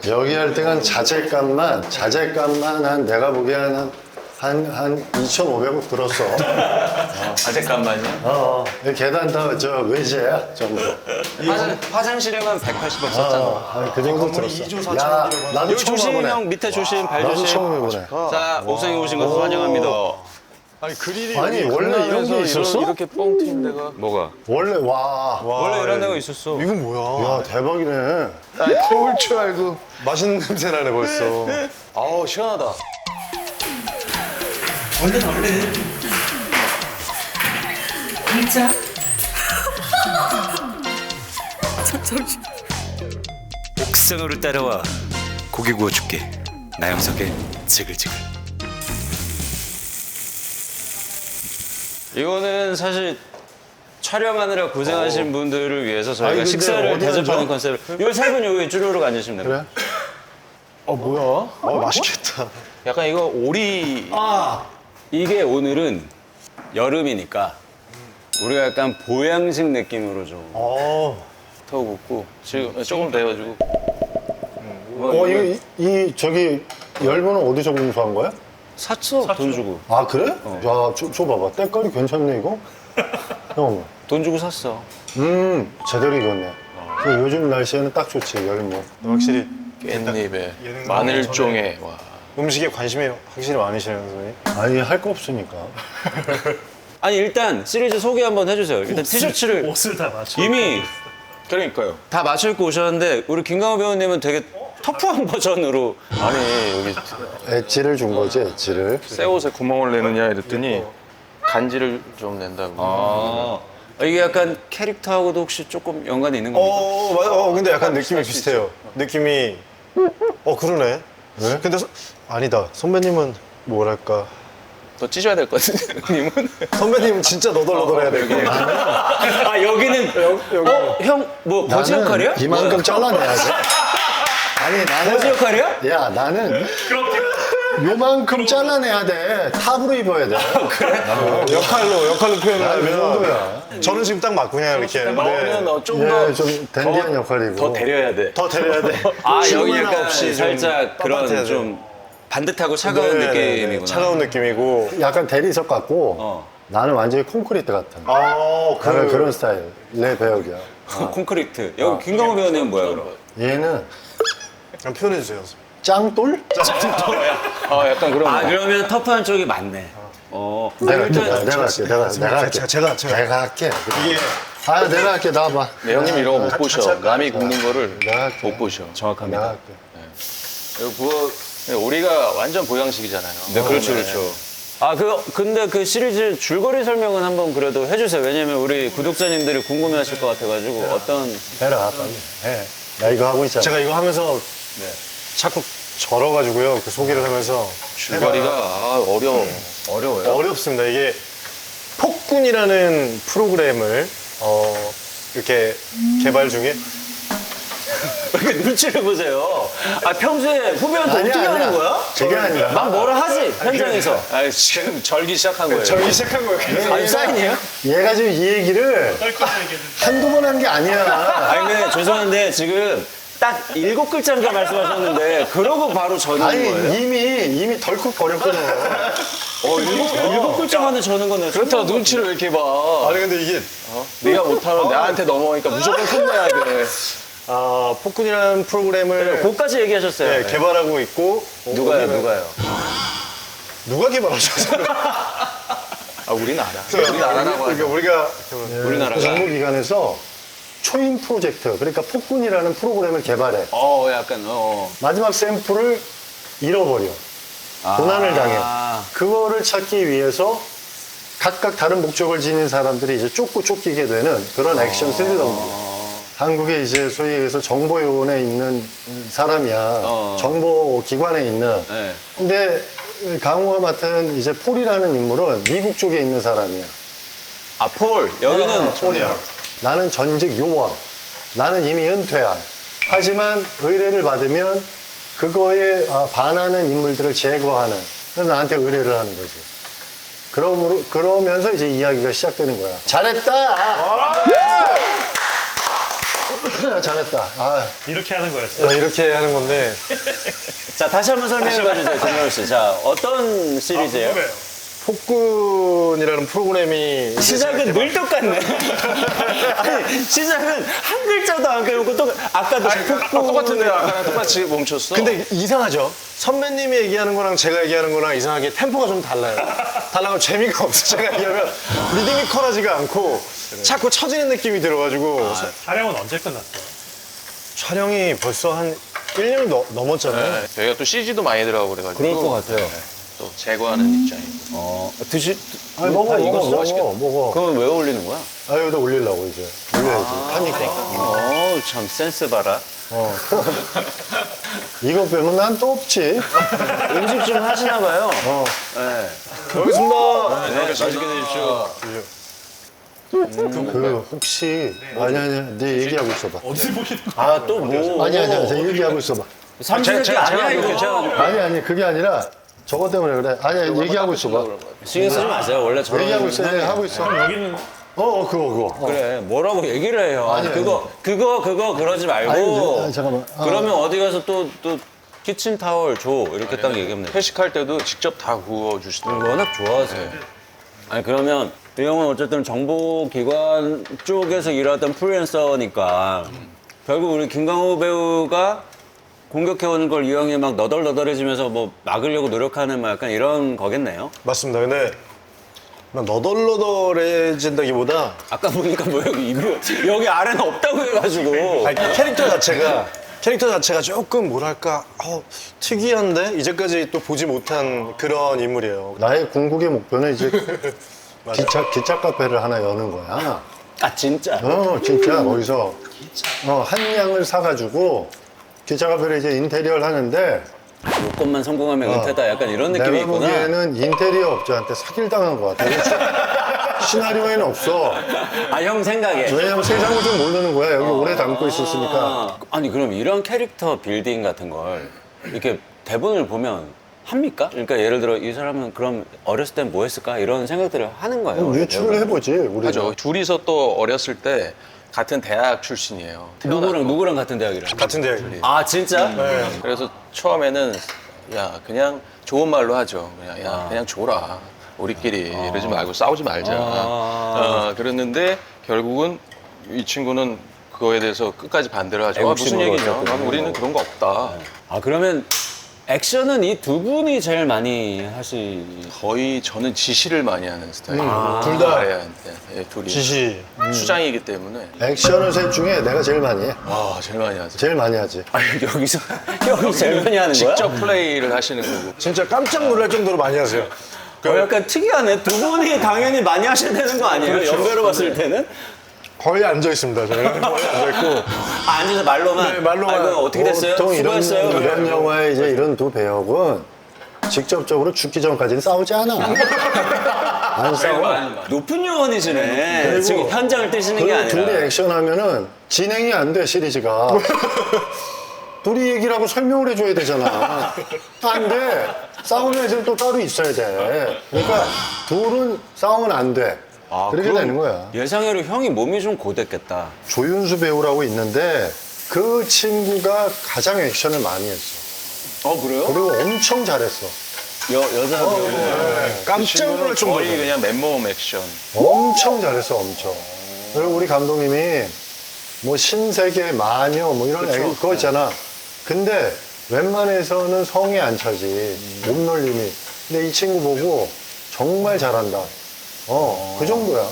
여기 할 때가 자재값만 한 내가 보기에는 한 2,500억 들었어. 아재값만요? 이 계단 다 저 외제야 전부. 화장실에만 180억 썼잖아. 그 정도 들었어. 야, 나도 여기 처음 조심, 해보네. 형 밑에 조심, 발 나도 조심. 처음 해보네. 자, 옥상에 오신 것을 환영합니다. 아니 그릴이 아니 원래 이런 게 있었어? 이렇게 뻥 튀는 데가 뭐가? 원래 와. 원래 이런 데가 있었어. 이건 뭐야? 야 대박이네. 태울 줄 알고 맛있는 냄새 나네 벌써. 아우 시원하다. 얼른 진짜 옥상으로 따라와 고기 구워줄게. 나영석의 지글지글. 이거는 사실 촬영하느라 고생하신 분들을 위해서 저희가 근데 식사를 어디 앉아? 대접하는 컨셉을. 요 세 분 여기 쭈루룩 앉으시면 됩니다. 그래? 뭐야? 맛있겠다. 약간 이거 오리. 이게 오늘은 여름이니까 우리가 약간 보양식 느낌으로 좀 더 굽고 지금 조금 데워주고. 이 저기 열무는 어디서 공수한 거야? 샀어. 돈 주고. 아 그래? 야, 줘봐봐. 때깔이 괜찮네 이거. 형, 돈 주고 샀어. 제대로 익었네. 요즘 날씨에는 딱 좋지 열무. 확실히 깻잎에 마늘종에 와. 음식에 관심이 확실히 많으시네요, 선생님. 아니 할 거 없으니까. 아니 일단 시리즈 소개 한번 해주세요. 일단 티셔츠를 옷을 다 맞춰. 이미 그러니까요. 다 맞춰 입고 오셨는데 우리 김강호 배우님은 되게 터프한 버전으로. 아니 여기 엣지를 준 거지 엣지를. 새 옷에 구멍을 내느냐 이랬더니 간지를 좀 낸다고. 이게 약간 캐릭터하고도 혹시 조금 연관이 있는 겁니까? 맞아. 근데 약간 느낌이 비슷해요. 느낌이 그러네. 왜? 근데 아니다. 선배님은 뭐랄까. 더 찢어야 될 것 같은데 님은? 선배님은 진짜 너덜너덜해야 되고. 아 여기는 형 뭐 거지 역할이야? 이만큼 잘라내야지. 아니 거지 나는 역할이야? 야 나는 요만큼 잘라내야 돼. 탑으로 입어야 돼. 역할로 표현을 아, 그 하면. 정도야. 저는 지금 딱 맞군요, 이렇게. 나오면 좀 예, 더 좀 댄디한 역할이고. 더 데려야 돼. 더 데려야 돼. 아 여기 쉴 약간 없이 좀 살짝 그런 빳빳해야 좀 반듯하고 차가운 네, 느낌이구나. 차가운 느낌이고. 약간 대리석 같고 나는 완전히 콘크리트 같은. 나는 그런 스타일. 내 배역이야. 콘크리트. 여기 김강호 배우님은 뭐야 그럼? 얘는 그냥 표현해주세요. 짱돌? 약간 그런 아 거. 그러면 터프한 쪽이 맞네. 내가 일단 할게. 제가. 내가 할게. 이게 내가 할게. 나와봐. 네, 형님 이런 거 못 보셔. 남이 굽는 거를 내가 할게. 못 보셔. 내가 정확합니다. 할게. 오리가 완전 보양식이잖아요. 네, 그렇죠, 그렇죠. 근데 그 시리즈 줄거리 설명은 한번 그래도 해주세요. 왜냐면 우리 구독자님들이 궁금해하실 것 같아가지고 어떤. 해라 빨리. 해. 나 이거 하고 있잖아. 제가 이거 하면서 자꾸 절어가지고요. 그 소개를 하면서 줄거리가 어려워요. 어렵습니다. 이게 폭군이라는 프로그램을 이렇게 개발 중에 왜 이렇게 눈치를 보세요? 평소에 후배한테 아니야, 어떻게 아니야. 하는 거야? 그게 아니라. 막 뭐라 하지 현장에서. 지금 절기 시작한 거예요. 절기 시작한 거예요. 아니 사인이에요? 얘가 지금 이 얘기를 한두 번 한 게 아니야. 아니 근데 죄송한데 지금 딱 7글자인가 말씀하셨는데 그러고 바로 저는 아니 거예요? 이미 덜컥 버렸거든. 일곱 글자 만에 저는 거네. 그렇다고 눈치를 왜 이렇게 봐? 아니 근데 이게 네가 못하면 나한테 넘어오니까 무조건 혼내야 돼. 폭군이라는 프로그램을 그거까지 얘기하셨어요. 네, 개발하고 있고 누가요? 누가 개발하셨어요? 우리는 알아. 우리는 알아라고 하죠. 우리가 우리나라가. 정부기관에서 초임 프로젝트, 그러니까 폭군이라는 프로그램을 개발해. 약간 마지막 샘플을 잃어버려. 고난을 당해. 그거를 찾기 위해서 각각 다른 목적을 지닌 사람들이 이제 쫓기게 되는 그런 액션 스릴러입니다. 한국에 이제 소위 얘기해서 정보요원에 있는 사람이야. 정보기관에 있는. 네. 근데 강호가 맡은 이제 폴이라는 인물은 미국 쪽에 있는 사람이야. 폴 여기는 폴이야. 나는 전직 요원. 나는 이미 은퇴한. 하지만 의뢰를 받으면 그거에 반하는 인물들을 제거하는. 그래서 나한테 의뢰를 하는 거지. 그러면서 이제 이야기가 시작되는 거야. 잘했다! 잘했다. 아, 이렇게 하는 거였어요. 이렇게 하는 건데 자, 다시 한번 설명해 봐주세요, 김명호 씨. 자, 어떤 시리즈예요? 폭군이라는 프로그램이 시작은 늘 똑같네. 아니, 시작은 한 글자도 안 빼놓고 또 아까도 폭군. 똑같은데 아까랑 똑같이 멈췄어. 근데 이상하죠? 선배님이 얘기하는 거랑 제가 얘기하는 거랑 이상하게 템포가 좀 달라요. 달라고 재미가 없어. 제가 얘기하면 리드미컬하지가 않고 자꾸 처지는 느낌이 들어가지고 촬영은 언제 끝났어요? 촬영이 벌써 한 1년 넘었잖아요. 네, 저희가 또 CG도 많이 들어가고 그래가지고. 그럴 것 같아요. 또 제거하는 입장이고. 아니, 먹어, 맛있겠다. 먹어. 그러면 왜 올리는 거야? 아, 여기다 올리려고 이제. 올려야지. 하니까. 참 센스 봐라. 이거 빼면 난 또 없지. 음식 좀 하시나 봐요. 여기 있습니다. 네, 맛있게 드십시오. 그, 혹시. 아니, 네 얘기하고 있어봐. 어디서 보시는 거예요? 아, 또 뭐. 아니, 저 얘기하고 있어봐. 삼시세끼 아니야, 이거. 아니, 그게 아니라 저것 때문에 그래. 아니, 얘기하고 있어봐. 신경 쓰지 마세요. 원래 저런. 얘기하고 있어. 하고 있어. 여기는 그거. 그래, 뭐라고 얘기를 해요. 아니, 그거 그러지 말고. 아니, 잠깐만. 그러면 어디 가서 또 키친타월 줘. 이렇게 딱 얘기하면 돼. 회식할 때도 직접 다 구워주시더라고요. 워낙 좋아하세요. 아니, 그러면 이 형은 어쨌든 정보기관 쪽에서 일하던 프리랜서니까 결국 우리 김강호 배우가 공격해오는 걸 이 형이 막 너덜너덜해지면서 뭐 막으려고 노력하는 막 약간 이런 거겠네요. 맞습니다. 근데 막 너덜너덜해진다기보다 아까 보니까 뭐 여기 아래는 없다고 해가지고. 아니, 캐릭터 자체가 조금 뭐랄까 특이한데 이제까지 또 보지 못한 그런 인물이에요. 나의 궁극의 목표는 이제 기차 카페를 하나 여는 거야. 아, 진짜? 진짜 거기서 한 양을 사가지고 기차 카페를 이제 인테리어를 하는데 요건만 성공하면 은퇴다. 약간 이런 느낌이 내가 있구나. 보기에는 인테리어 업자한테 사기를 당한 것 같아. 시나리오에는 없어. 아, 형 생각에. 왜냐면 세상을 좀 모르는 거야. 여기 오래 담고 있었으니까. 아니, 그럼 이런 캐릭터 빌딩 같은 걸 이렇게 대본을 보면 합니까? 그러니까 예를 들어 이 사람은 그럼 어렸을 땐 뭐 했을까? 이런 생각들을 하는 거예요. 그럼 유추를 해보지. 우리가. 하죠. 둘이서 또 어렸을 때 같은 대학 출신이에요. 누구랑 같은 대학이라? 같은 대학이. 아, 진짜? 그래서 처음에는 야 그냥 좋은 말로 하죠. 그냥 줘라. 우리끼리 이러지 말고 싸우지 말자. 그랬는데 결국은 이 친구는 그거에 대해서 끝까지 반대를 하죠. 무슨 애국심으로 얘기냐? 어쨌든. 우리는 그런 거 없다. 아, 그러면 액션은 이 두 분이 제일 많이 거의 저는 지시를 많이 하는 스타일이에요. 둘 다. 아래한테 둘이 지시. 수장이기 때문에 액션을 셋 중에 내가 제일 많이 해. 제일 많이 하죠. 제일 많이 하지. 아니, 여기서 형이 제일 많이 하는 거야? 직접 플레이를 하시는 거고. 진짜 깜짝 놀랄 정도로 많이 하세요. 약간 특이하네. 두 분이 당연히 많이 하셔야 되는 거 아니에요? 연배로 봤을 때는? 거의 앉아 있습니다. 저는 거의 앉아 있고. 아, 앉아서 말로만? 네, 말로만. 아이고, 어떻게 됐어요? 보통 수고했어요? 이런 영화의 이제 이런 두 배역은 직접적으로 죽기 전까지는 싸우지 않아. 안 싸워. 높은 요원이시네. 그리고 지금 현장을 뛰시는 게 그리고 둘이 아니라. 액션하면은 진행이 안 돼, 시리즈가. 둘이 얘기를 하고 설명을 해줘야 되잖아. 안 돼. 싸우는 애들은 또 따로 있어야 돼. 그러니까 둘은 싸우면 안 돼. 그렇게 그럼 되는 거야. 예상외로 형이 몸이 좀 고됐겠다. 조윤수 배우라고 있는데 그 친구가 가장 액션을 많이 했어. 그래요? 그리고 엄청 잘했어. 여자 배우. 깜짝 놀랄 정도로. 거의 그냥 맨몸 액션. 엄청 잘했어, 엄청. 그리고 우리 감독님이 뭐 신세계, 마녀 뭐 이런 그거 있잖아. 근데 웬만해서는 성에 안 차지. 몸놀림이. 근데 이 친구 보고 정말 잘한다. 그 정도야.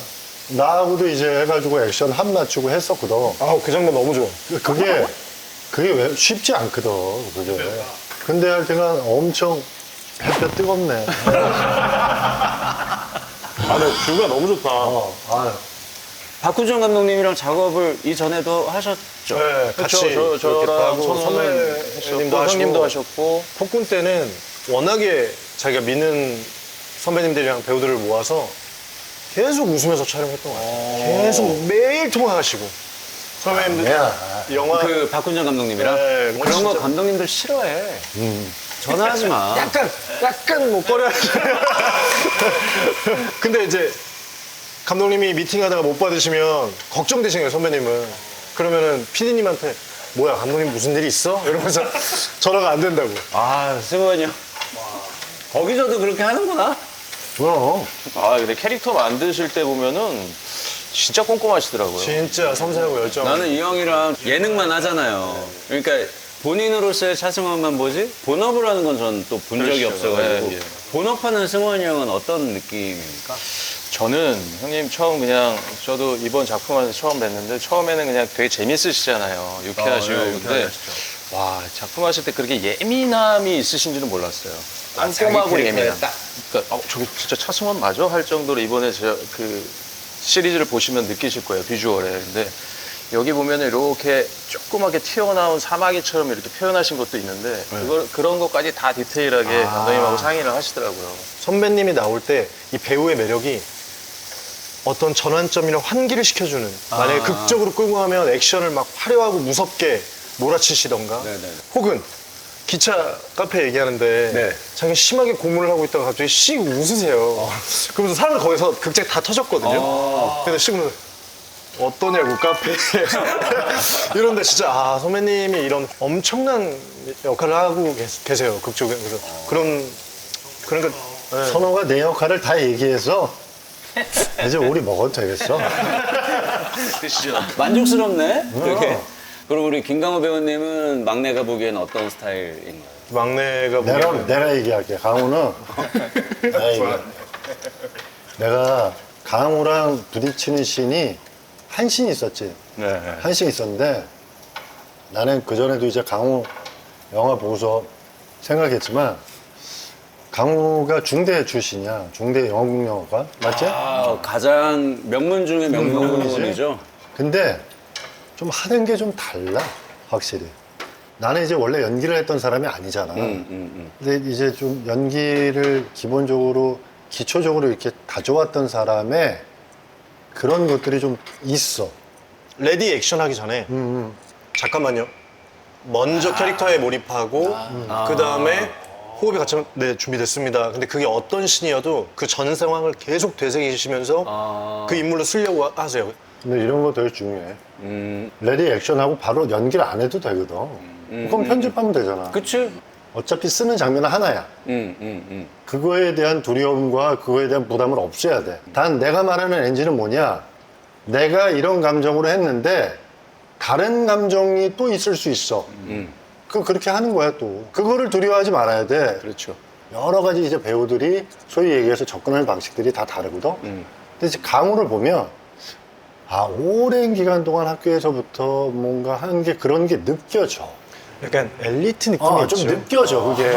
나하고도 이제 해가지고 액션 한 맞추고 했었거든. 그 정도 너무 좋아. 그게 왜 쉽지 않거든, 그게. 근데 할 때가 엄청 햇볕 뜨겁네. 근데 뷰가 너무 좋다. 박구정 감독님이랑 작업을 이전에도 하셨죠? 네, 같이 그렇죠. 저랑 하고 선배님도 하시고 형님도 하셨고. 폭군 때는 워낙에 자기가 믿는 선배님들이랑 배우들을 모아서 계속 웃으면서 촬영했던 것 같아요. 계속 매일 통화하시고 선배님들 영화 그 박훈정 감독님이랑? 네, 그런 거 진짜. 감독님들 싫어해. 전화하지 마. 약간 뭐 꺼려하시죠. 근데 이제 감독님이 미팅하다가 못 받으시면 걱정되시는 거예요, 선배님은. 그러면은 PD님한테 뭐야 감독님 무슨 일이 있어? 이러면서 전화가 안 된다고. 아, 승원이 형. 거기서도 그렇게 하는구나. 그럼. 아 근데 캐릭터 만드실 때 보면은 진짜 꼼꼼하시더라고요. 진짜 섬세하고 열정. 나는 이 형이랑 예능만 하잖아요. 그러니까 본인으로서의 차승원만 보지 본업을 하는 건 전 또 본 적이 그렇죠. 없어가지고 예, 예. 본업하는 승원이 형은 어떤 느낌입니까? 저는 형님 처음 그냥 저도 이번 작품에서 처음 뵀는데 처음에는 그냥 되게 재밌으시잖아요. 유쾌하시고. 근데 와 작품 하실 때 그렇게 예민함이 있으신지는 몰랐어요. 꼼꼼하고 예민함. 그러니까 저기 진짜 차승원 맞아? 할 정도로 이번에 그 시리즈를 보시면 느끼실 거예요. 비주얼에. 근데 여기 보면 이렇게 조그맣게 튀어나온 사마귀처럼 이렇게 표현하신 것도 있는데 그런 것까지 다 디테일하게 감독님하고 상의를 하시더라고요. 선배님이 나올 때 이 배우의 매력이 어떤 전환점이나 환기를 시켜주는 만약에 극적으로 끌고 가면 액션을 막 화려하고 무섭게 몰아치시던가 혹은 기차 카페 얘기하는데 네. 자기가 심하게 고문을 하고 있다가 갑자기 씩 웃으세요. 그러면서 사람들 거기서 극장 다 터졌거든요. 그래서 씩 웃으면서 어떠냐고 카페 이런데 진짜 선배님이 이런 엄청난 역할을 하고 계세요 극쪽에. 그래서 그러니까 선호가 내 역할을 다 얘기해서 이제 우리 먹어도 되겠어. 드시죠. 만족스럽네. 되게. 그럼 우리 김강호 배우님은 막내가 보기엔 어떤 스타일인가요? 막내가 보기에는 내가 얘기할게. 강호는 내가 얘기할게. 내가 강호랑 부딪히는 씬이 한 씬 있었지. 네. 한 씬 있었는데 나는 그전에도 이제 강호 영화 보고서 생각했지만 강호가 중대 출신이야. 중대 영국영화과 맞지? 가장 명문 중에 명문이죠. 근데 좀 하는 게 좀 달라 확실히. 나는 이제 원래 연기를 했던 사람이 아니잖아. 근데 이제 좀 연기를 기본적으로 기초적으로 이렇게 다져왔던 사람의 그런 것들이 좀 있어. 레디 액션 하기 전에 잠깐만요. 먼저 캐릭터에 몰입하고 그 다음에 호흡이 같이 네 준비됐습니다. 근데 그게 어떤 신이어도 그 전 상황을 계속 되새기시면서 그 인물로 쓰려고 하세요. 근데 이런 거 되게 중요해. 레디 액션하고 바로 연기를 안 해도 되거든. 그럼 편집하면 되잖아. 그치? 어차피 쓰는 장면은 하나야. 그거에 대한 두려움과 그거에 대한 부담을 없애야 돼. 단 내가 말하는 NG는 뭐냐? 내가 이런 감정으로 했는데 다른 감정이 또 있을 수 있어. 그렇게 하는 거야 또. 그거를 두려워하지 말아야 돼. 그렇죠. 여러 가지 이제 배우들이 소위 얘기해서 접근하는 방식들이 다 다르거든. 근데 이제 강호를 보면 오랜 기간 동안 학교에서부터 뭔가 하는 게 그런 게 느껴져. 약간 엘리트 느낌이 좀 있죠. 느껴져 그게.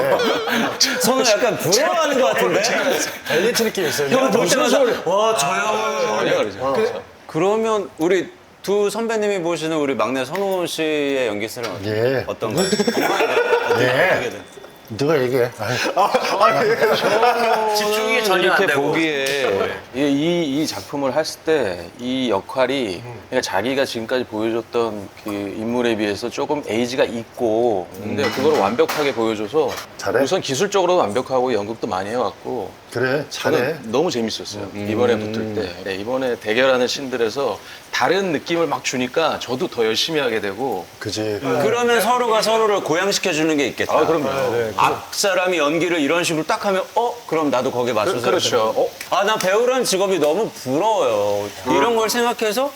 손을 약간 부러워하는 것 같은데? 엘리트 느낌이 있어요. 형을 볼 때마다 와, 저 형은. 전혀 그러죠. 그러면 우리 두 선배님이 보시는 우리 막내 선호 씨의 연기 스타일은 예. 어떤가요? 엉망인가요? 예. 어떻게든. 네가 얘기해. 집중이 전혀 안 이렇게 되고. 보기에 이 작품을 했을 때 이 역할이 그러니까 자기가 지금까지 보여줬던 그 인물에 비해서 조금 에이지가 있고 근데 그걸 완벽하게 보여줘서 잘해? 우선 기술적으로 완벽하고 연극도 많이 해왔고 그래 잘해. 저는 너무 재밌었어요. 이번에 붙을 때. 네, 이번에 대결하는 신들에서 다른 느낌을 막 주니까 저도 더 열심히 하게 되고 그지. 그러면 서로가 서로를 고양시켜주는 게 있겠다. 그럼요. 앞 사람이 연기를 이런 식으로 딱 하면 그럼 나도 거기에 맞춰서 그렇죠. 나 배우라는 직업이 너무 부러워요. 이런 걸 생각해서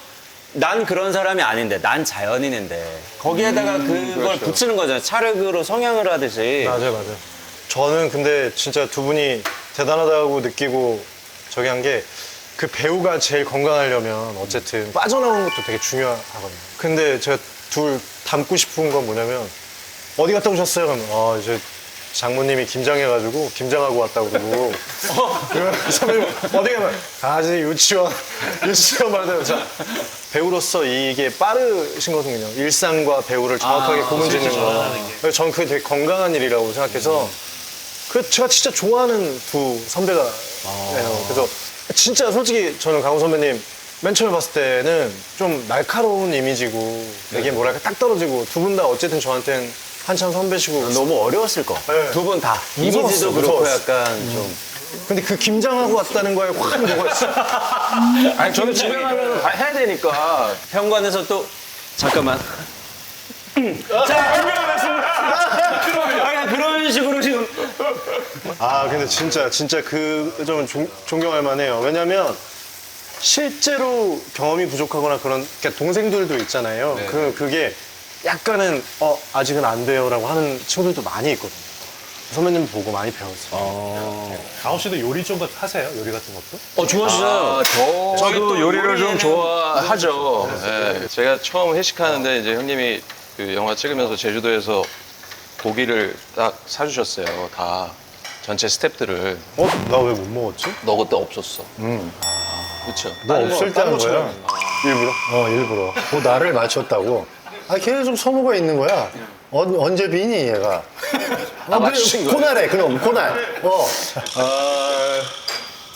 난 그런 사람이 아닌데 난 자연인인데 거기에다가 그걸 그렇죠. 붙이는 거잖아요. 찰흙으로 성형을 하듯이. 맞아요. 저는 근데 진짜 두 분이 대단하다고 느끼고 저기 한 게 그 배우가 제일 건강하려면 어쨌든 빠져나오는 것도 되게 중요하거든요. 근데 제가 둘 닮고 싶은 건 뭐냐면 어디 갔다 오셨어요? 그러면 이제 장모님이 김장해가지고 김장하고 왔다고 그러고 그러면 선배님 어디 가면 가지 유치원 말대로 배우로서 이게 빠르신 거거든요. 일상과 배우를 정확하게 고문짓는 거. 그래서 저는 그게 되게 건강한 일이라고 생각해서 그 제가 진짜 좋아하는 두 선배가 예요. 그래서 진짜 솔직히 저는 강호 선배님 맨 처음에 봤을 때는 좀 날카로운 이미지고 되게 뭐랄까 딱 떨어지고 두 분 다 어쨌든 저한테는 한참 선배시고 너무 어려웠을 거. 네. 두 분 다. 무서웠어, 이미지도 그렇고 무서웠어. 약간 좀. 근데 그 김장하고 왔다는 거에 확 녹았어. 아니 저는 진행하면 다 해야 되니까 현관에서 또 잠깐만. 자, 준비하겠습니다. 그런 식으로 지금. 아 근데 진짜 그 점은 존경할 만해요. 왜냐면 실제로 경험이 부족하거나 그런 그러니까 동생들도 있잖아요. 그게 약간은 아직은 안 돼요라고 하는 친구들도 많이 있거든요. 선배님 보고 많이 배웠어요. 강호 씨도 요리 좀 하세요? 요리 같은 것도? 좋아하시잖아요. 저도 요리를 좀 좋아하죠. 예, 제가 처음 회식하는데 이제 형님이 그 영화 찍으면서 제주도에서 고기를 딱 사주셨어요. 다 전체 스태프들을. 나 왜 못 먹었지? 너 그때 없었어. 그렇죠. 너 없을 때 한 거야. 일부러? 일부러. 그 나를 맞췄다고. 계속 선호가 있는 거야. 언제 비니 얘가? 맞추신 거예요? 코날해 그럼 코날.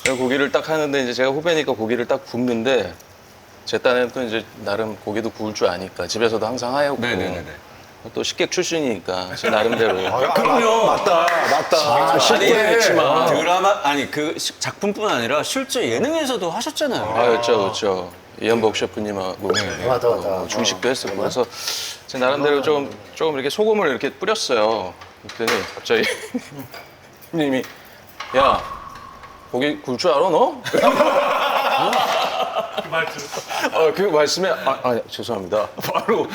제가 고기를 딱 하는데 이제 제가 후배니까 고기를 딱 굽는데 제 딴에는 또 이제 나름 고기도 구울 줄 아니까 집에서도 항상 하였고 또 식객 출신이니까 제 나름대로 그럼요. 맞다. 아니, 했지만. 드라마, 아니, 그 작품뿐 아니라 실제 예능에서도 하셨잖아요. 그렇죠. 이현복 셰프님하고 맞다. 중식도 했었고 그래서 제 나름대로 조금 이렇게 소금을 이렇게 뿌렸어요. 그랬더니 갑자기 님이 야 고기 구울 줄 알아 너? 그 말씀에 죄송합니다. 바로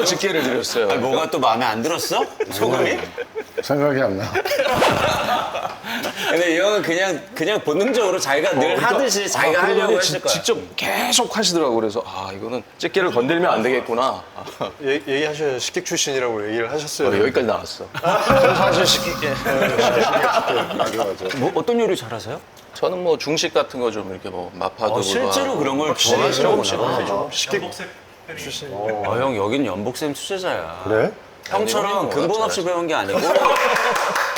직계를 드렸어요. 뭐가 또 마음에 안 들었어? 소금이? 생각이 안 나. 근데 이 형은 그냥 본능적으로 자기가 늘 하듯이 자기가 하려고 했을 거야. 직접 계속 하시더라고. 그래서 이거는 집게를 건들면 안 되겠구나. 얘기하셔요. 식객 출신이라고 얘기를 하셨어요. 여기까지 나왔어. 저는 사실 식객 뭐 어떤 요리 잘하세요? 저는 뭐 중식 같은 거 좀 이렇게 뭐 마파두부 실제로 그런 걸 좋아하시는 식객 형 여긴 연복쌤 투자자야. 그래? 형처럼 근본 없이 배운 게 아니고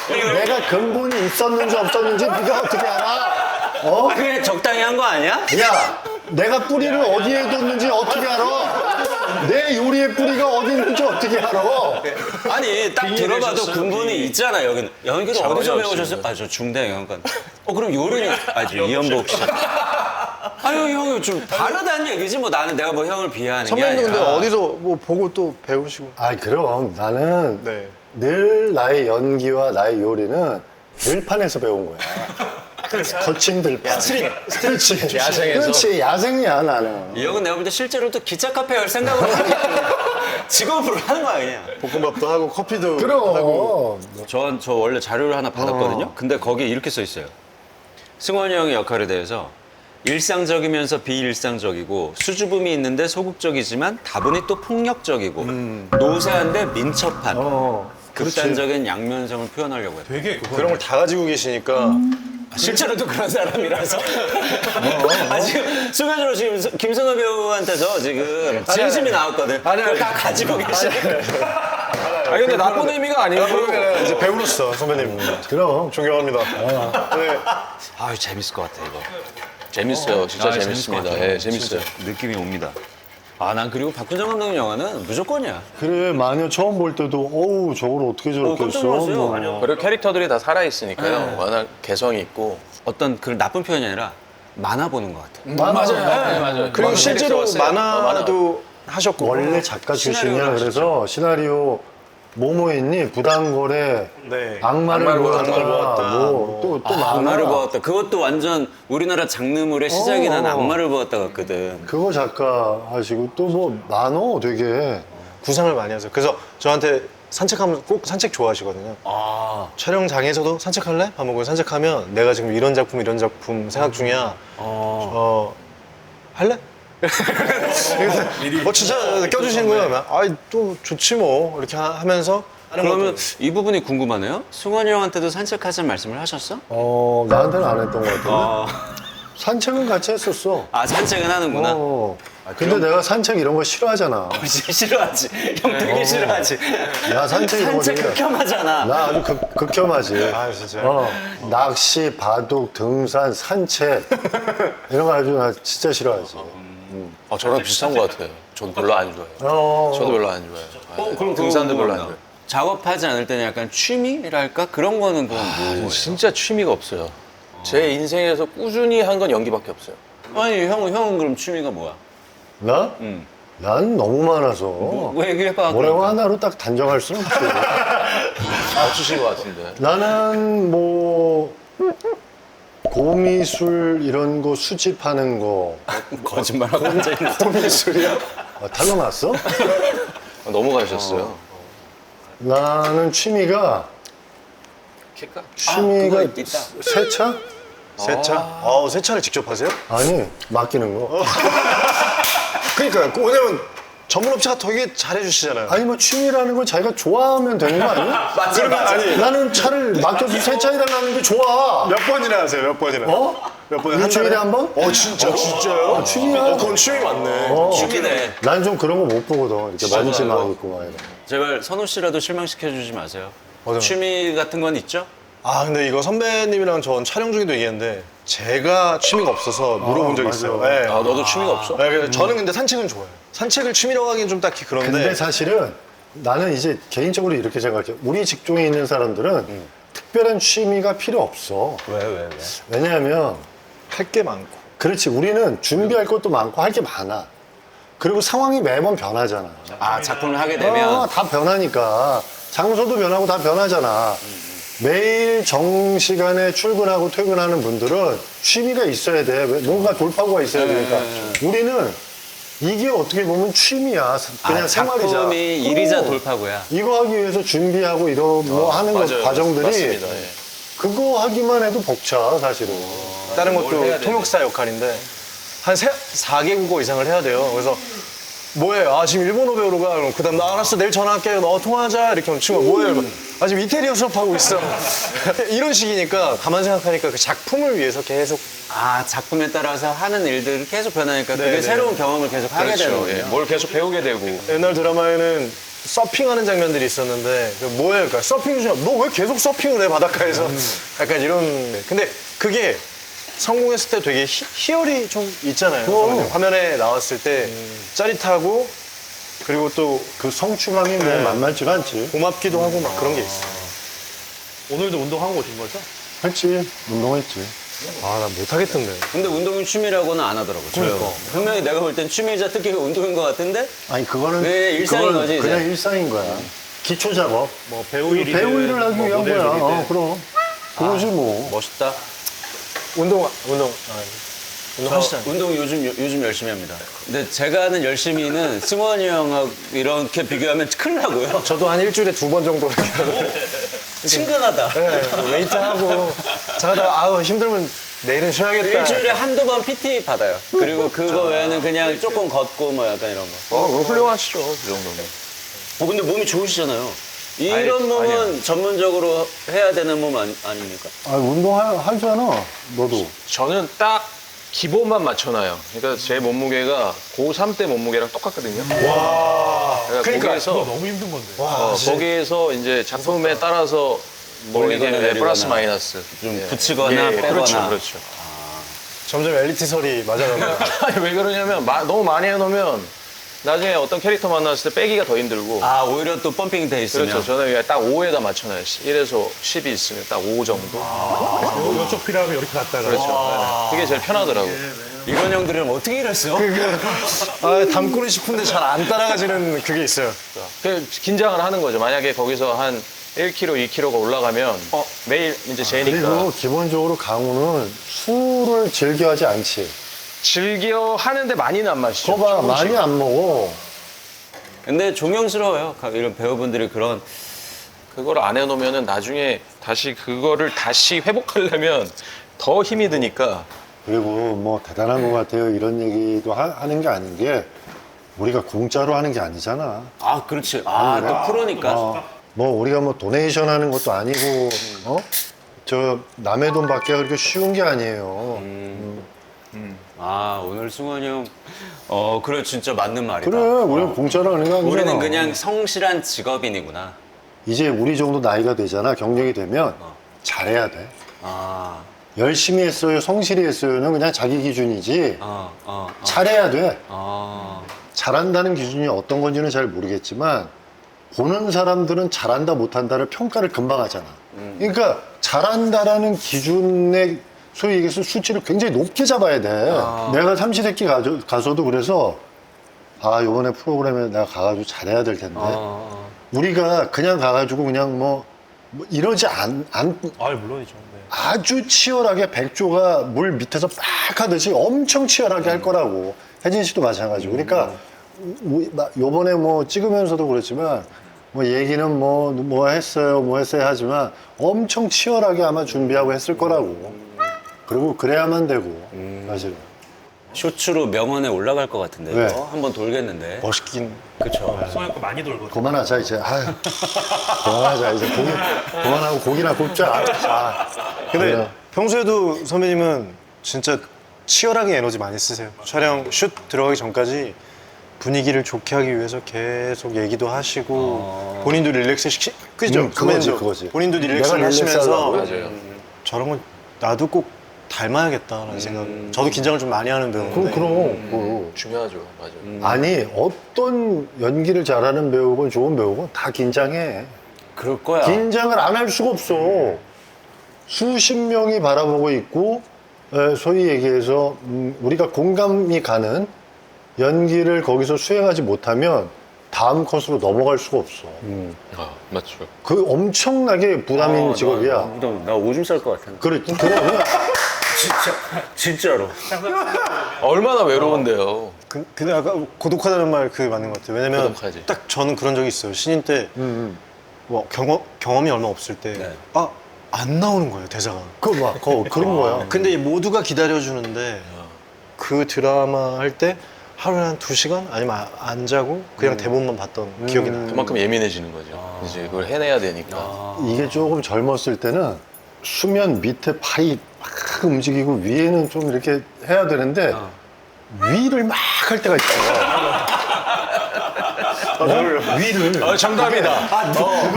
내가 근본이 있었는지 없었는지 네가 어떻게 알아? 그냥 적당히 한 거 아니야? 야, 내가 뿌리를 어디에 뒀는지 어떻게 알아? 내 요리의 뿌리가 어디 있는지 어떻게 알아? 아니 딱 들어봐도 근본이 있잖아 여기는. 연기를 어디서 없어요. 배우셨어요? 저 중대 영화관. 그럼 요리는 이현복 씨. 아유 형이 좀 다르다는 얘기지 뭐 나는 내가 뭐 형을 비하하는 게 선배님도 근데 아니라. 어디서 뭐 보고 또 배우시고. 그럼 나는 네. 늘 나의 연기와 나의 요리는 들판에서 배운 거야. 거친 들판. 그렇지. 야생에서? 그렇지, 야생이야 나는. 이 형은 내가 볼 때 실제로 또 기차 카페 열 생각으로 직업으로 하는 거야 그냥. 볶음밥도 하고 커피도 그럼. 하고. 저 원래 자료를 하나 받았거든요. 근데 거기에 이렇게 써 있어요. 승원이 형의 역할에 대해서 일상적이면서 비일상적이고 수줍음이 있는데 소극적이지만 다분히 또 폭력적이고 노세한데 민첩한 극단적인 양면성을 표현하려고 해요. 되게 그거 그런 걸 다 가지고 계시니까 실제로도 그런 사람이라서. 지금 순간적으로 지금 김선호 배우한테서 지금 진심이 나왔거든. 그걸 다 가지고 계시네. 근데 나쁜 의미가 아니고 그러면 이제 배우로서 선배님 그럼. 존경합니다. 네. 재밌을 것 같아 이거. 재밌어요. 진짜 재밌습니다. 예, 재밌어요. 느낌이 옵니다. 난 그리고 박훈정 감독님 영화는 무조건이야. 그래, 마녀 처음 볼 때도 어우 저걸 어떻게 저렇게 깜짝 했어? 놀랐어요. 뭐. 그리고 캐릭터들이 다 살아있으니까요. 워낙 개성이 있고. 어떤 그 나쁜 표현이 아니라 만화 보는 것 같아. 맞아요. 그리고 실제로 캐릭터 만화도 하셨고. 원래 작가 출신이야. 시나리오를 그래서 시나리오 뭐뭐 있니? 부당거래, 네. 악마를 보았다, 보았다. 또 많아. 악마를 보았다. 그것도 완전 우리나라 장르물의 시작이 난 악마를 보았다 같거든. 그거 작가 하시고 또 뭐 많어 되게. 구상을 많이 하세요. 그래서 저한테 산책하면 꼭 산책 좋아하시거든요. 촬영장에서도 산책할래? 밥 먹고 산책하면 내가 지금 이런 작품 생각 중이야. 할래? 그래서 진짜 껴주시는 거예요. 또 좋지 뭐 이렇게 하면서 하는 그러면 것도. 이 부분이 궁금하네요. 승원이 형한테도 산책하자는 말씀을 하셨어? 나한테는 안 했던 것 같은데. 산책은 같이 했었어. 산책은 하는구나. 근데 내가 산책 이런 거 싫어하잖아. 싫어하지. 형 되게 싫어하지. 나 산책 이런 거 산책 되게. 극혐하잖아. 나 아주 극혐하지. 진짜. 낚시, 바둑, 등산, 산책 이런 거 아주 나 진짜 싫어하지. 저랑 비슷한 것 같아요. 저도 별로 안 좋아해요. 저도 별로 안 좋아해요. 그럼 등산도 별로 안 궁금하다. 좋아해요. 작업하지 않을 때는 약간 취미랄까? 그런 거는 그건 뭐예요? 진짜 취미가 없어요. 제 인생에서 꾸준히 한 건 연기밖에 없어요. 아니 형은 그럼 취미가 뭐야? 나? 난 너무 많아서 뭐 얘기해봐. 뭐라고 그러니까. 하나로 딱 단정할 수는 없고. 없으신 것 같은데. 나는 뭐 고미술 이런 거 수집하는 거. 거짓말하고 앉아있는. 고미술이야? 탈로 났어? 넘어가셨어요. 나는 취미가 킬까? 취미가 그거 있다. 세차? 세차? 세차를 직접 하세요? 아니 맡기는 거. 그러니까 왜냐면 전문업체가 되게 잘해주시잖아요. 아니 뭐 취미라는 걸 자기가 좋아하면 되는 거 아니야? 그러면 아니 나는 차를 맡겨서 세차해달라는 게 좋아. 몇 번이나 하세요? 몇 번이나? 어? 몇 번이나? 일주일에 한 번? 진짜? 진짜요? 취미야. 그건 취미 맞네. 죽이네. 난 좀 그런 거 못 보거든. 이렇게 먼지 막 있고 막 이런. 제발 선우 씨라도 실망시켜주지 마세요. 취미 같은 건 있죠? 근데 이거 선배님이랑 전 촬영 중에도 얘기했는데 제가 취미가 없어서 물어본 적이 맞아. 있어요. 네. 너도 취미가 없어? 네, 그래서 저는 근데 산책은 좋아해요. 산책을 취미라고 하기엔 좀 딱히 그런데 근데 사실은 나는 이제 개인적으로 이렇게 생각해. 우리 직종에 있는 사람들은 특별한 취미가 필요 없어. 왜? 왜냐하면 할 게 많고 그렇지. 우리는 준비할 것도 많고 할 게 많아. 그리고 상황이 매번 변하잖아. 작품을 하게 되면. 다 변하니까. 장소도 변하고 다 변하잖아. 매일 정시간에 출근하고 퇴근하는 분들은 취미가 있어야 돼. 뭔가 돌파구가 있어야 되니까. 우리는 이게 어떻게 보면 취미야. 그냥 생활이자. 작품이 일이자 돌파구야. 이거 하기 위해서 준비하고 이런 뭐 하는 거 맞아요. 과정들이 맞습니다. 예. 그거 하기만 해도 벅차 사실은. 다른 뭘 해야 것도 통역사 역할인데 한 4개국어 이상을 해야 돼요. 그래서 뭐해? 지금 일본어 배우러 가. 그럼 그다음 나 알았어. 내일 전화할게. 너 통화하자. 이렇게 하면 친구가 뭐해? 그러면, 지금 이태리어 수업하고 있어. 이런 식이니까 가만 생각하니까 그 작품을 위해서 계속 작품에 따라서 하는 일들이 계속 변하니까 그게 네. 새로운 경험을 계속 하게 그렇죠. 되는 예. 거예요. 뭘 계속 배우게 되고. 옛날 드라마에는 서핑하는 장면들이 있었는데 뭐해? 그러니까 서핑 중에 너 왜 계속 서핑을 해 바닷가에서? 약간 이런. 근데 그게 성공했을 때 되게 희열이 좀 있잖아요. 화면에 나왔을 때 짜릿하고 그리고 또 그 성취감이 뭐 만만치가 않지. 고맙기도 하고 막 그런 게 있어. 오늘도 운동하고 오신 거죠? 했지. 운동했지. 나 못하겠던데. 근데 운동은 취미라고는 안 하더라고요. 저요. 분명히 내가 볼 땐 취미이자 특기가 운동인 것 같은데 아니 그거는 그게 일상인 그건 거지, 그냥 이제. 일상인 거야. 기초 작업. 뭐 배우 일이든 배우 일을 하기 뭐 위한 모델 거야. 일이든. 그럼. 그거지 뭐. 멋있다. 운동 하시잖아요. 운동 요즘 열심히 합니다. 근데 제가 하는 열심히는 승원이 형하고 이렇게 비교하면 큰일 나고요. 저도 한 일주일에 2번 정도 이렇게 친근하다. 웨이트 하고 자다가 힘들면 내일은 쉬어야겠다. 일주일에 한두 번 PT 받아요. 그리고 그거 외에는 그냥 조금 걷고 뭐 약간 이런 거. 그거 훌륭하시죠. 그 정도면. 근데 몸이 좋으시잖아요. 이런 몸은 전문적으로 해야 되는 몸 아닙니까? 운동하잖아. 너도. 저는 딱 기본만 맞춰놔요. 그러니까 제 몸무게가 고3 때 몸무게랑 똑같거든요. 와. 그러니까 거기에서, 너무 힘든 건데. 거기에서 이제 작품에 따라서 올리거나 이제 내리거나. 플러스 마이너스. 좀 붙이거나 빼거나. 그렇죠. 점점 엘리트설이 맞아가는 거야. 아니, 왜 그러냐면 너무 많이 해놓으면 나중에 어떤 캐릭터 만났을 때 빼기가 더 힘들고. 오히려 또 펌핑이 돼 있으면. 그렇죠. 저는 그냥 딱 5에다 맞춰놔요. 1에서 10이 있으면 딱 5 정도. 이쪽 필요하면 이렇게 갔다가. 그렇죠. 네. 그게 제일 편하더라고요. 이건 형들은 어떻게 이랬어? 담고는 싶은데 잘 안 따라가지는 그게 있어요. 긴장을 하는 거죠. 만약에 거기서 한 1kg, 2kg가 올라가면 매일 이제 재니까 그리고 기본적으로 강우는 술을 즐겨하지 않지. 즐겨 하는데 많이는 안 마시죠. 거봐 많이 안 먹어. 근데 존경스러워요. 이런 배우분들이 그런. 그걸 안 해놓으면은 나중에 그거를 다시 회복하려면 더 힘이 드니까. 그리고 뭐 대단한 것 같아요. 이런 얘기도 하는 게 아닌 게 우리가 공짜로 하는 게 아니잖아. 그렇지. 또 프로니까. 뭐 우리가 뭐 도네이션 하는 것도 아니고 저 남의 돈 받기가 그렇게 쉬운 게 아니에요. 오늘 승원이 형. 그래, 진짜 맞는 말이다. 그래 우리는 공짜로 하는 거 아니잖아. 우리는 그냥 성실한 직업인이구나. 이제 우리 정도 나이가 되잖아. 경력이 되면 잘해야 돼. 열심히 했어요, 성실히 했어요는 그냥 자기 기준이지. 잘해야 돼. 잘한다는 기준이 어떤 건지는 잘 모르겠지만 보는 사람들은 잘한다 못한다를 평가를 금방 하잖아. 그러니까 잘한다라는 기준의 소위 얘기해서 수치를 굉장히 높게 잡아야 돼. 내가 삼시세끼 가서도 그래서 아, 요번에 프로그램에 내가 가가지고 잘해야 될 텐데. 우리가 그냥 가가지고 그냥 뭐 이러지 않 아, 물론이죠. 네. 아주 치열하게 백조가 물 밑에서 빡 하듯이 엄청 치열하게 할 거라고. 혜진 씨도 마찬가지고. 그러니까 요번에 뭐 찍으면서도 그렇지만 뭐 얘기는 뭐 했어요 하지만 엄청 치열하게 아마 준비하고 했을 거라고. 그리고 그래야만 되고 사실은. 쇼츠로 명언에 올라갈 것 같은데 네. 이거 한번 돌겠는데. 멋있긴. 그쵸. 송혜 거 많이 돌거든. 그만하자 이제. 아유, 그만하자 이제. 그만하고 고기나 굽자. 아, 근데 그래요. 평소에도 선배님은 진짜 치열하게 에너지 많이 쓰세요. 촬영 슛 들어가기 전까지 분위기를 좋게 하기 위해서 계속 얘기도 하시고 본인도 릴렉스 그죠? 그거지. 본인도 릴렉스 내가 하시면서 릴렉스 맞아요. 저런 건 나도 꼭 닮아야겠다라는 생각. 저도 긴장을 좀 많이 하는 배우인데. 그럼. 중요하죠. 맞아요. 아니 어떤 연기를 잘하는 배우건 좋은 배우건 다 긴장해. 그럴 거야. 긴장을 안 할 수가 없어. 수십 명이 바라보고 있고 소위 얘기해서 우리가 공감이 가는 연기를 거기서 수행하지 못하면 다음 컷으로 넘어갈 수가 없어. 아, 맞죠. 그 엄청나게 부담인 직업이야. 나 오줌 쌀 것 같아. 그래, 그러면 진짜로. 얼마나 외로운데요. 근데 아까 고독하다는 말 그게 맞는 것 같아요. 왜냐면 고독하지. 딱 저는 그런 적이 있어요. 신인 때 뭐 경험이 얼마 없을 때 네. 안 나오는 거예요, 대사가. 그런 거야. 근데 모두가 기다려주는데 그 드라마 할 때 하루에 한 2시간? 아니면 안 자고 그냥 대본만 봤던 기억이 나요. 그만큼 예민해지는 거죠. 이제 그걸 해내야 되니까. 이게 조금 젊었을 때는 수면 밑에 팔이 막 움직이고 위에는 좀 이렇게 해야 되는데 위를 막 할 때가 있어. 위를. 정답이다.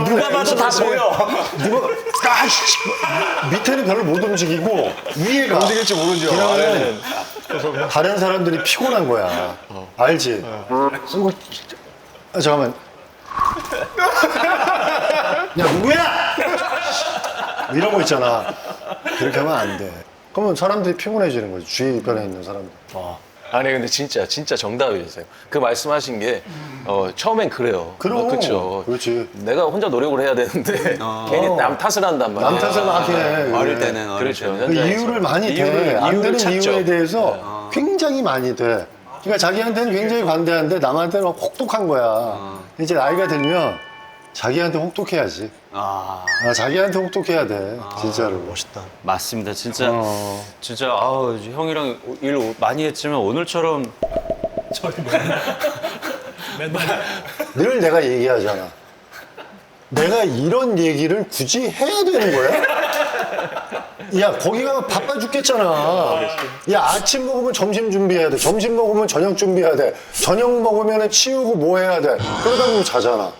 누가 봐도 다 보여. 누가 밑에는 별로 못 움직이고 위에가 움직일지 모르죠. 그러면 다른 사람들이 피곤한 거야. 알지? 그리고 잠깐만. 야 누구야? 이런 거 있잖아. 그렇게 하면 안 돼. 그러면 사람들이 피곤해지는 거지. 주변에 있는 사람들. 아니 근데 진짜 정답이세요. 그 말씀하신 게 처음엔 그래요. 그럼. 그렇죠. 그렇지. 내가 혼자 노력을 해야 되는데 괜히 남 탓을 한단 말이에요. 남 탓을 막 해. 어릴 때는 어릴 그렇죠. 때는. 그 현장에서. 이유를 많이 대. 안 이유를 되는 찾죠. 이유에 대해서 굉장히 많이 돼. 그러니까 자기한테는 굉장히 관대한데 남한테는 막 혹독한 거야. 이제 나이가 들면 자기한테 혹독해야지. 자기한테 혹독해야 돼. 진짜로. 멋있다. 맞습니다. 진짜 진짜 아우 형이랑 일 많이 했지만 오늘처럼 저희 맨날 늘 내가 얘기하잖아. 내가 이런 얘기를 굳이 해야 되는 거야? 야, 거기 가면 바빠 죽겠잖아. 야, 아침 먹으면 점심 준비해야 돼. 점심 먹으면 저녁 준비해야 돼. 저녁 먹으면 치우고 뭐 해야 돼. 그러다 보면 자잖아.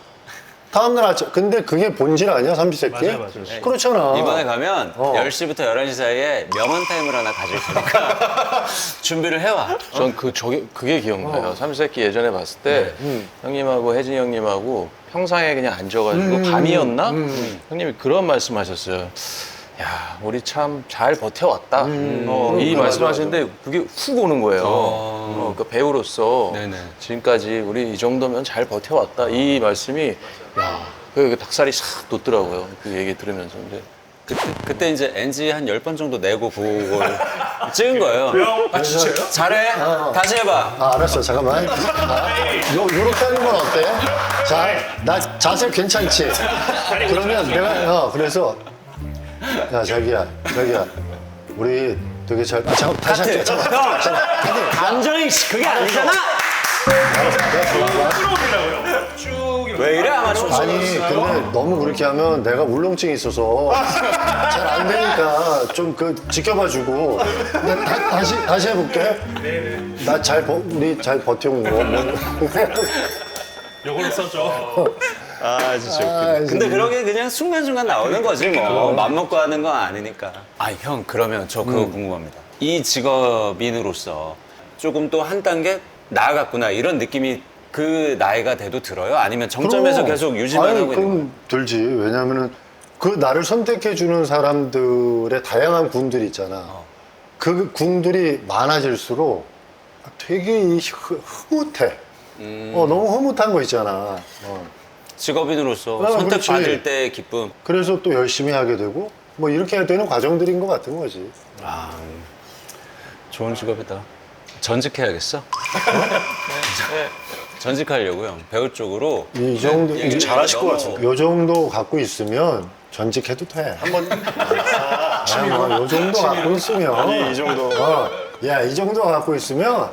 다음날 아침. 근데 그게 본질 아니야, 삼시세끼? 맞아요. 그렇잖아. 이번에 가면 10시부터 11시 사이에 명언 타임을 하나 가질 테니까 준비를 해와. 전 그게 기억나요. 삼시세끼 예전에 봤을 때 형님하고 혜진이 형님하고 평상에 그냥 앉아가지고 밤이었나? 형님이 그런 말씀하셨어요. 야, 우리 참 잘 버텨왔다. 이 말씀하시는데 그게 훅 오는 거예요. 그러니까 배우로서 네네. 지금까지 우리 이 정도면 잘 버텨왔다. 이 말씀이 야, 그 닭살이 싹 돋더라고요. 그 얘기 들으면서. 근데 그때 이제 NG 한 10번 정도 내고 그걸 찍은 거예요. 아 진짜요? 잘해. 다시 해봐. 알았어. 잠깐만. 요렇게 하는 건 어때? 자, 나 자세 괜찮지? 그러면 내가, 그래서, 야, 자기야, 우리 되게 잘, 잠깐, 다시 할게. 잠깐만. 감정이 그게 아니잖아. 왜 이래 아마추어? 아니, 근데 너무 그렇게 하면 내가 울렁증이 있어서 잘 안 되니까 좀 지켜봐주고. 근데 다시 해볼게. 우리 잘 버텨온 거. 요걸로 써줘. 아, 진짜. 근데 그런 게 그냥 순간순간 나오는 거지 뭐. 맘 먹고 하는 건 아니니까. 아, 형 그러면 저 그거 궁금합니다. 이 직업인으로서 조금 또 한 단계 나아갔구나 이런 느낌이 그 나이가 돼도 들어요? 아니면 정점에서 계속 유지만 하고 있는 거예요? 그럼 들지. 왜냐면은 그 나를 선택해주는 사람들의 다양한 군들이 있잖아. 그 군들이 많아질수록 되게 흐뭇해. 너무 흐뭇한 거 있잖아. 직업인으로서 아, 선택받을 그렇지. 때의 기쁨. 그래서 또 열심히 하게 되고 뭐 이렇게 해야 되는 과정들인 것 같은 거지. 좋은 직업이다. 전직해야겠어. 전직하려고요. 배우 쪽으로. 이 정도 얘기를 잘하실 것 너무- 같은데. 요 정도 갖고 있으면 전직해도 돼. 한번 요 정도 갖고 있으면. 이 정도. 야, 이 정도 갖고 있으면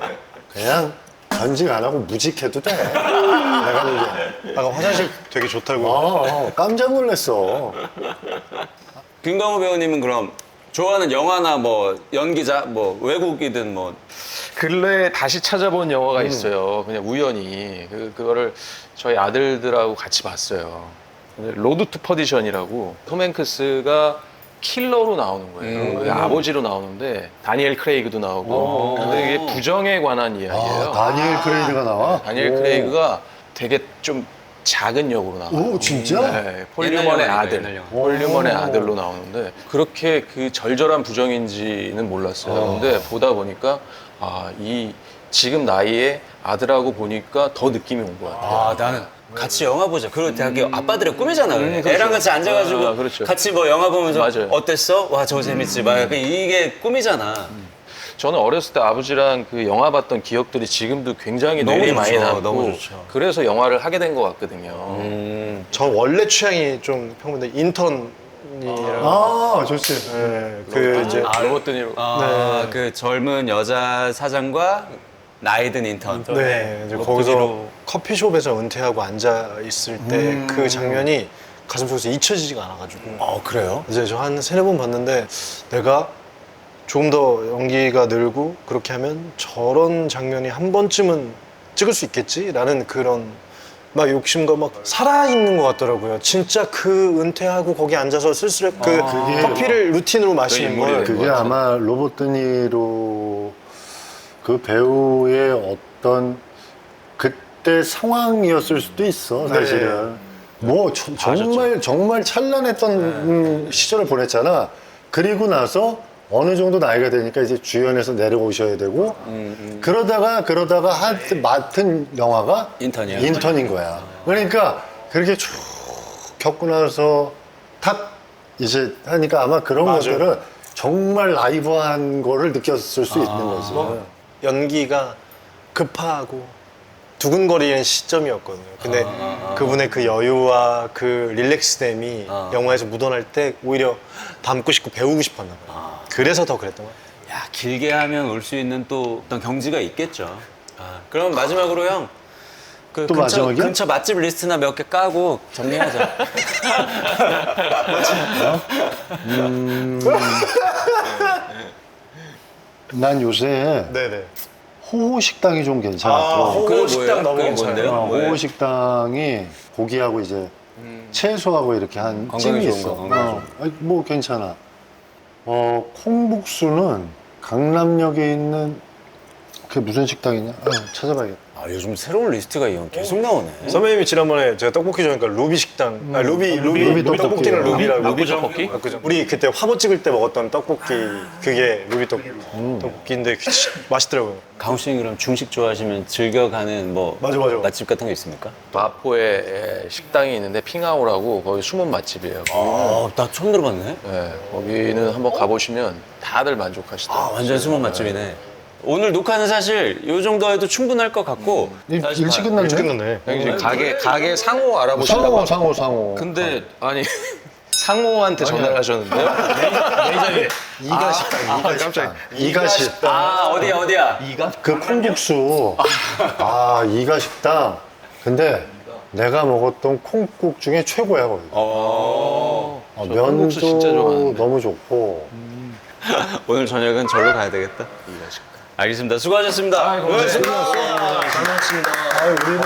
그냥 전직 안 하고 무직해도 돼. 내가 보기엔. 아까 화장실 되게 좋다고. 깜짝 놀랐어. 김강호 배우님은 그럼 좋아하는 영화나 뭐 연기자, 뭐 외국이든 뭐 근래에 다시 찾아본 영화가 있어요. 그냥 우연히 그거를 저희 아들들하고 같이 봤어요. 근데 로드 투 퍼디션이라고 톰 행크스가 킬러로 나오는 거예요. 그 아버지로 나오는데 다니엘 크레이그도 나오고. 근데 이게 부정에 관한 이야기예요. 다니엘 크레이드가 나와? 다니엘 크레이그가 되게 좀 작은 역으로 나와요. 오, 진짜? 네, 폴 뉴먼의 영화니까, 아들. 옛날 영화. 폴 뉴먼의 아들로 나오는데 그렇게 그 절절한 부정인지는 몰랐어요. 근데 보다 보니까 이 지금 나이에 아들하고 보니까 더 느낌이 온 것 같아요. 나는 같이 영화 보자. 그리고 되게 아빠들의 꿈이잖아. 그래. 그렇죠. 애랑 같이 앉아가지고 그렇죠. 같이 뭐 영화 보면서 맞아요. 어땠어? 와 저거 재밌지. 막 약간 이게 꿈이잖아. 저는 어렸을 때 아버지랑 그 영화 봤던 기억들이 지금도 굉장히 너무 뇌리에 많이 좋죠. 남고 너무 좋죠. 그래서 영화를 하게 된 것 같거든요. 전 원래 취향이 좀 평범한데 인턴이라고. 좋지. 네, 그 이제 로봇 드니로. 그 젊은 여자 사장과 나이 든 인턴. 네, 이제 거기서 커피숍에서 은퇴하고 앉아 있을 때 그 장면이 가슴속에서 잊혀지지가 않아가지고. 그래요? 이제 저 한 3-4번 봤는데 내가 조금 더 연기가 늘고 그렇게 하면 저런 장면이 한 번쯤은 찍을 수 있겠지라는 그런 막 욕심과 막 살아있는 것 같더라고요. 진짜 그 은퇴하고 거기 앉아서 쓸쓸해 그 커피를 루틴으로 마시는 인물이 걸. 된 그게 아마 로버트 드니로 그 배우의 어떤 그때 상황이었을 수도 있어, 사실은. 뭐 정말 찬란했던 시절을 보냈잖아. 그리고 나서 어느 정도 나이가 되니까 이제 주연에서 내려오셔야 되고 그러다가 맡은 영화가 인턴이야. 인턴인 거야. 그러니까 그렇게 쭉 겪고 나서 탁 이제 하니까 아마 그런 것들은 정말 라이브한 거를 느꼈을 수 있는 거지. 연기가 급하고 두근거리는 시점이었거든요. 근데 그분의 그 여유와 그 릴렉스됨이 영화에서 묻어날 때 오히려 담고 싶고 배우고 싶었나 봐요. 그래서 더 그랬던 것 같아요. 야 길게 하면 올 수 있는 또 어떤 경지가 있겠죠. 그럼 마지막으로 형. 그 또 마지막이야? 근처 맛집 리스트나 몇 개 까고 정리하자. 난 요새 네네. 호호 식당이 좀 괜찮았고. 그게 호호 식당 뭐예요? 너무 그게 괜찮아요. 뭔데요? 뭐예요? 호호 식당이 고기하고 이제 채소하고 이렇게 한 건강에 찜이 좋은 있어. 거, 건강에 좋은 아니, 뭐 괜찮아. 콩국수는 강남역에 있는 그 무슨 식당이냐? 찾아봐야겠다. 요즘 새로운 리스트가 형 계속 나오네. 선배님이 지난번에 제가 떡볶이 좋아하니까 루비 식당, 루비 떡볶이는 루비라고. 루비 떡볶이? 우리 그때 화보 찍을 때 먹었던 떡볶이 그게 루비 떡볶이인데 맛있더라고요. 강호 씨는 그럼 중식 좋아하시면 즐겨가는 뭐 맞아, 맞아. 맛집 같은 거 있습니까? 마포에 식당이 있는데 핑하오라고 거기 숨은 맛집이에요. 나 처음 들어봤네. 네, 거기는 한번 가보시면 다들 만족하시더라고요. 완전 숨은 맛집이네. 오늘 녹화는 사실 이 정도 해도 충분할 것 같고 사실 일찍 끝났네. 일찍 끝났네. 형님 가게 상호 알아보시려고. 상호. 근데 아니 상호한테 전화를 하셨는데요? 이가 식당, 이가 식당. 이가 식당. 어디야? 그 콩국수. 이가 식당. 근데 내가 먹었던 콩국 중에 최고야, 거기. 면도 콩국수 진짜 좋아하는데. 너무 좋고. 오늘 저녁은 절로 가야 되겠다. 알겠습니다. 수고하셨습니다. 잘 먹었습니다. 우리는